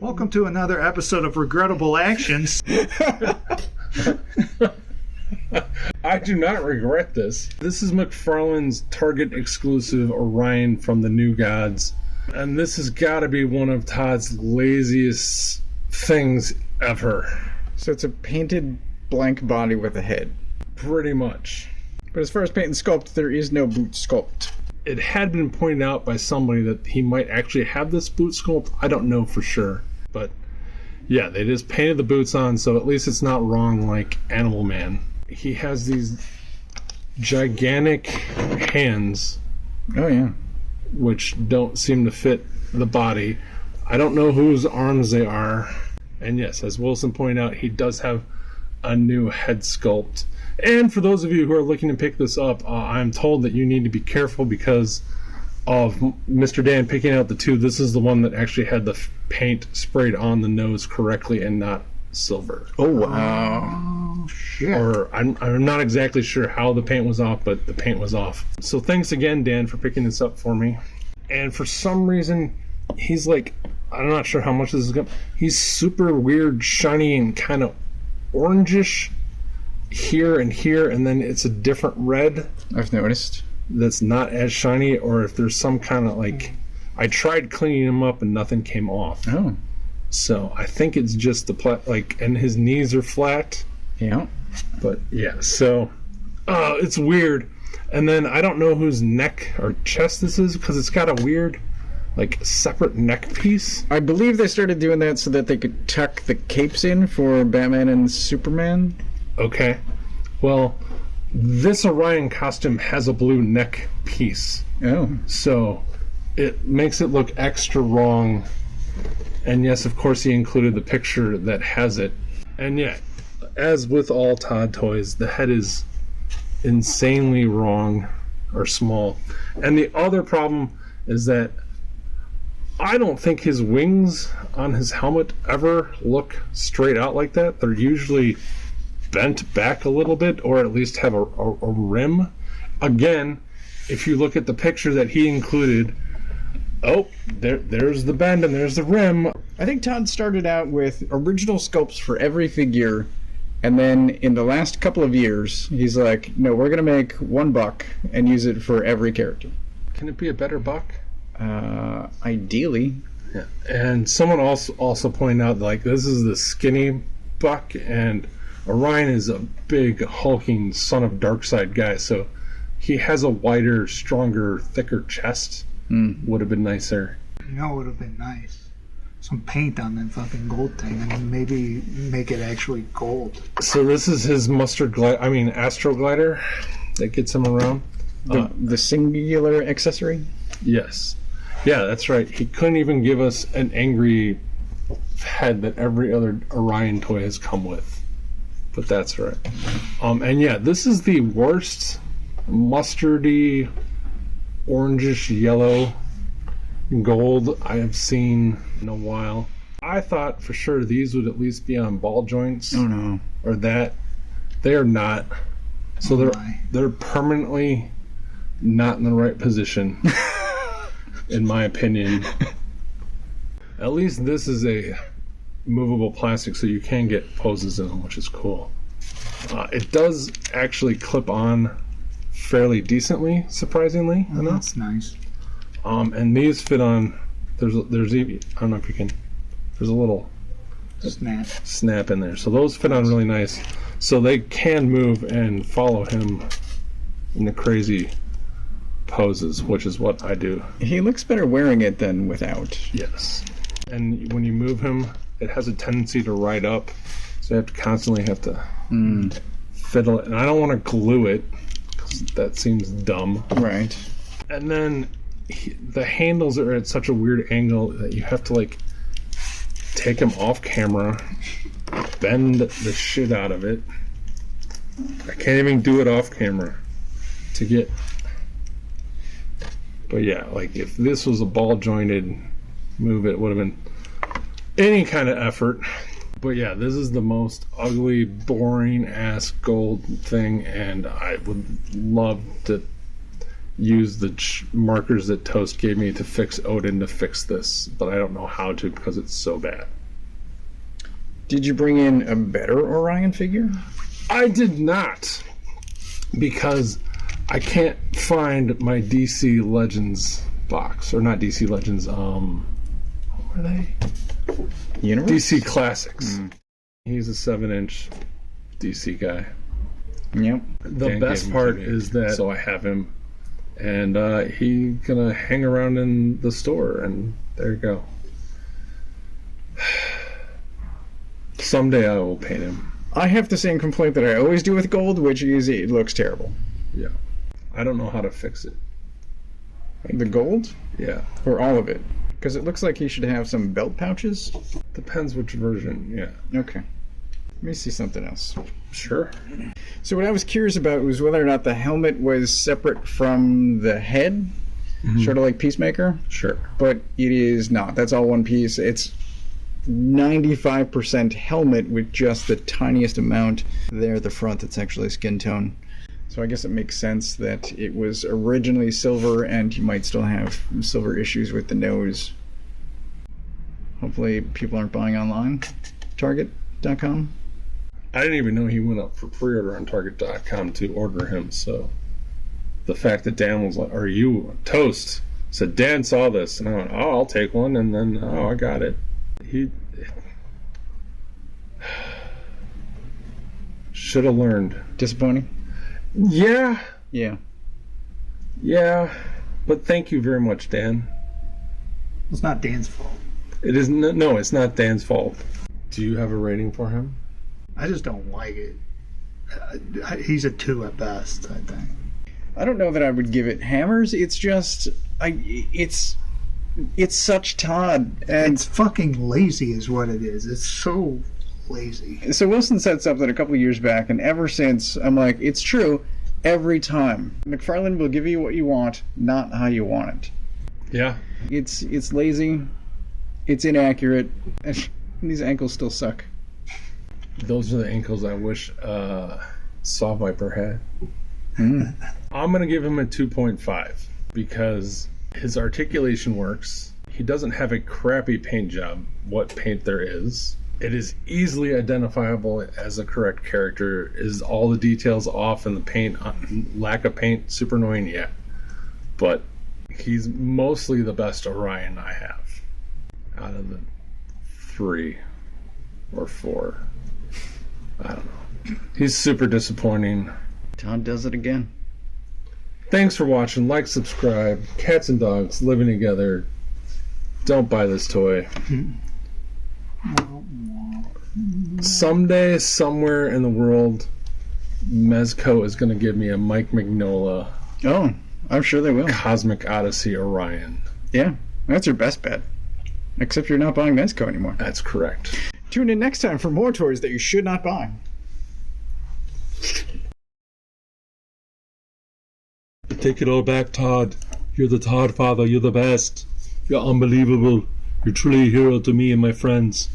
Welcome to another episode of Regrettable Actions. I do not regret this. This is McFarlane's Target exclusive Orion from the New Gods. And this has got to be one of Todd's laziest things ever. So it's a painted blank body with a head. Pretty much. But as far as paint and sculpt, there is no boot sculpt. It had been pointed out by somebody that he might actually have this boot sculpt. I don't know for sure. But yeah, they just painted the boots on, so at least it's not wrong like Animal Man. He has these gigantic hands. Oh, yeah. Which don't seem to fit the body. I don't know whose arms they are. And yes, as Wilson pointed out, he does have a new head sculpt. And for those of you who are looking to pick this up, I'm told that you need to be careful because of Mr. Dan picking out the two. This is the one that actually had the paint sprayed on the nose correctly and not silver. Oh, wow. Oh, shit. Or I'm not exactly sure how the paint was off, but the paint was off. So thanks again, Dan, for picking this up for me. And for some reason, he's like, I'm not sure how much this is going to... He's super weird, shiny, and kind of orangish here, and then it's a different red. I've noticed. That's not as shiny, or if there's some kind of like... I tried cleaning him up and nothing came off. Oh. So I think it's just the and his knees are flat. Yeah. But yeah, so it's weird. And then I don't know whose neck or chest this is because it's got a weird, like, separate neck piece. I believe they started doing that so that they could tuck the capes in for Batman and Superman. Okay. Well, this Orion costume has a blue neck piece. Oh. So it makes it look extra wrong. And yes, of course, he included the picture that has it. And yeah, as with all Todd toys, the head is insanely wrong or small. And the other problem is that I don't think his wings on his helmet ever look straight out like that. They're usually bent back a little bit, or at least have a rim. Again, if you look at the picture that he included, there's the bend and there's the rim. I think Todd started out with original sculpts for every figure, and then in the last couple of years, he's like, no, we're going to make $1 and use it for every character. Can it be a better buck? Ideally. Yeah. And someone also pointed out, like, this is the skinny buck, and Orion is a big, hulking son of Darkseid guy, so he has a wider, stronger, thicker chest. Would have been nicer. You know, it would have been nice. Some paint on that fucking gold thing and maybe make it actually gold. So this is his Astro Glider that gets him around. The singular accessory? Yes. Yeah, that's right. He couldn't even give us an angry head that every other Orion toy has come with. But that's right. And yeah, this is the worst mustardy, orangish yellow gold I have seen in a while. I thought for sure these would at least be on ball joints. Oh no. Or that. They are not. So they're permanently not in the right position. In my opinion. At least this is a movable plastic, so you can get poses in them, which is cool. It does actually clip on fairly decently, Oh, that's nice. And these fit on. There's even, I don't know if you can. There's a little snap in there, so those fit on really nice. So they can move and follow him in the crazy poses, which is what I do. He looks better wearing it than without. Yes. And when you move him, it has a tendency to ride up, so you have to constantly fiddle it. And I don't want to glue it because that seems dumb. Right. And then the handles are at such a weird angle that you have to like take them off camera, bend the shit out of it. I can't even do it off camera to get. But yeah, like if this was a ball jointed move, it would have been any kind of effort. But yeah, this is the most ugly, boring ass gold thing, and I would love to use the markers that Toast gave me to fix Odin to fix this, but I don't know how to because it's so bad. Did you bring in a better Orion figure? I did not, because I can't find my DC Legends box, or not DC Legends. What are they? Universe? DC Classics. He's a 7-inch DC guy. Yep. The Dan best gave him part to me. is that so I have him, and he's gonna hang around in the store, and there you go. Someday I will paint him. I have the same complaint that I always do with gold, which is it looks terrible. Yeah. I don't know how to fix it. The gold? Yeah. Or all of it? Because it looks like he should have some belt pouches. Depends which version, yeah. Okay. Let me see something else. Sure. So what I was curious about was whether or not the helmet was separate from the head, sort of like Peacemaker. Sure. But it is not. That's all one piece. It's 95% helmet with just the tiniest amount there at the front that's actually skin tone. So I guess it makes sense that it was originally silver, and you might still have silver issues with the nose. Hopefully people aren't buying online. Target.com. I didn't even know he went up for pre-order on Target.com to order him, so the fact that Dan was like, "Are you Toast?" said, "Dan saw this," and I went, "Oh, I'll take one," and then, "Oh, I got it." He should have learned. Disappointing? Yeah, Yeah. but thank you very much, Dan. It's not Dan's fault. It is no, it's not Dan's fault. Do you have a rating for him? I just don't like it. He's a 2 at best, I think. I don't know that I would give it hammers. It's just, it's such Todd, and It's fucking lazy is what it is. It's so lazy. so Wilson said something a couple of years back, and ever since I'm like, it's true. Every time McFarlane will give you what you want, not how you want it. Yeah. It's lazy, it's inaccurate, and these ankles still suck. Those are the ankles I wish Saw Viper had. I'm going to give him a 2.5 because his articulation works. He doesn't have a crappy paint job, what paint there is. It is easily identifiable as a correct character. Is all the details off in the paint, lack of paint, super annoying? Yeah. But he's mostly the best Orion I have out of the 3 or 4. I don't know. He's super disappointing. Todd does it again. Thanks for watching. Like, subscribe. Cats and dogs living together. Don't buy this toy. Someday, somewhere in the world, Mezco is going to give me a Mike Mignola Oh, I'm sure they will. Cosmic Odyssey Orion. Yeah, that's your best bet. Except you're not buying Mezco anymore. That's correct. Tune in next time for more toys that you should not buy. Take it all back, Todd. You're the Toddfather. You're the best. You're unbelievable. You're truly a hero to me and my friends.